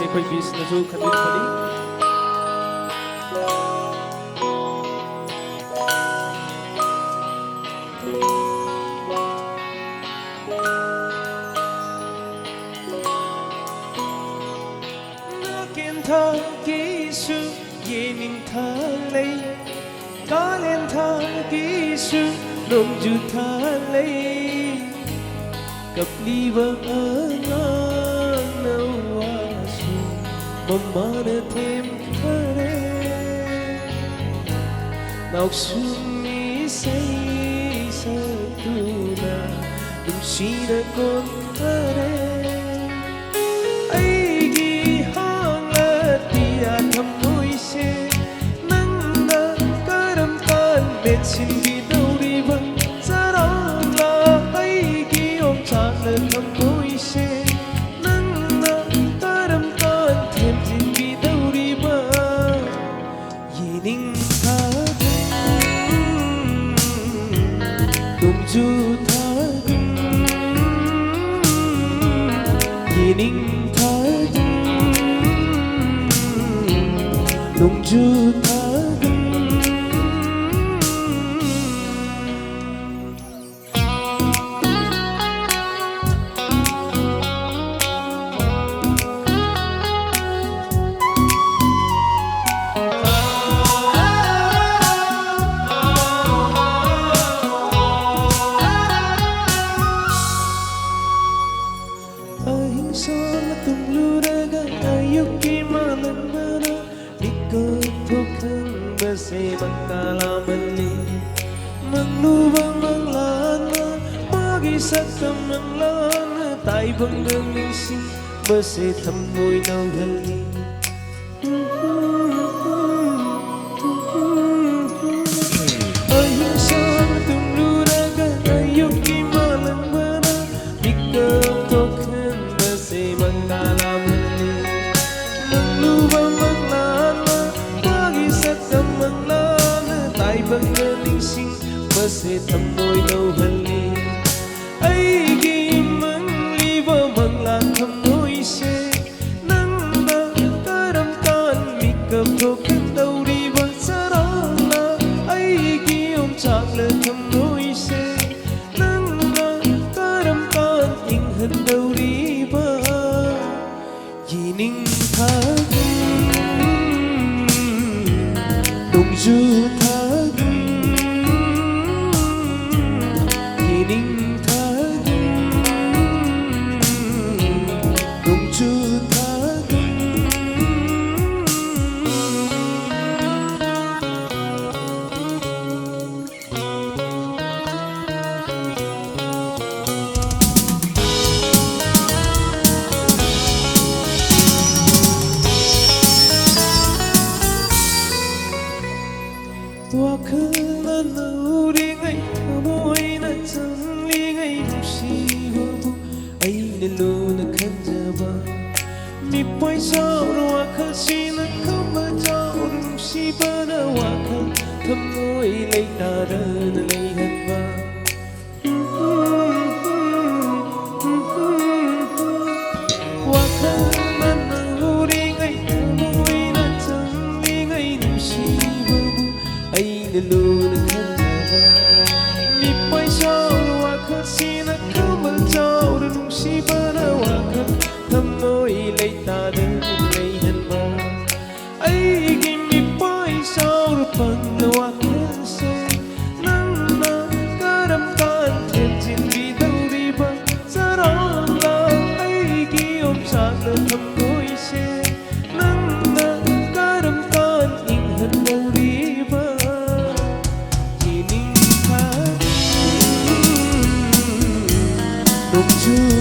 से कोई बीस न जो खंडित खड़ी Kiên thơ kỹ sư ye ning thơ lấy có lên thơ kỹ sư đồng ju thơ lấy cặp ly vợ ở nâu su mama đã thêm thơ nào xuân mi say sa tu na đừng chỉ đã con thơ xin đi đâu đi vắng giá đó là ấy khi ôm chặt lên thầm môi xe nắng nắng ta đâm con thêm xin đi đâu đi vắng vì ninh thả cùng chu thả vì ninh thả cùng chu thả Masih mengkalamani Menubang menglana Magi sakam menglana Tai benggang sing Masih temui nau gali Ayah sama tumluraga Ayuk kimalang mana Diketokan Masih mengkalamani Menubang menglana Magi sakam banggaling sing masih temoy nau hali ay gi mang liwa mang la temoy se nang na karam kan mikap thokan dau ri ba sarala ay gi om chak le temoy se nang na karam kan ing han dau ri ba yining tha dong ju tha Wakalan na uri ngay tamoy na tangli ngay musiwa mo ay nilunagkan ba mi po'y sauro wakal sinagkamataw musiba na wakal tamoy lay naranalayhan ba wakalan na uri ngay tamoy na tangli ngay musiwa ay nilunagkan ba mi po'y sauro wakal sinagkamataw musiba na wakal tamoy lay naranalayhan ba ay gimi po'y sauro pang nawakan sa nang nakaramkan thêm xin đi đâu đi ba sarang la ay giom sa na tamoy se nang nakaramkan ing han đâu đi ba Hãy subscribe cho kênh Ghiền Mì Gõ để không bỏ lỡ những video hấp dẫn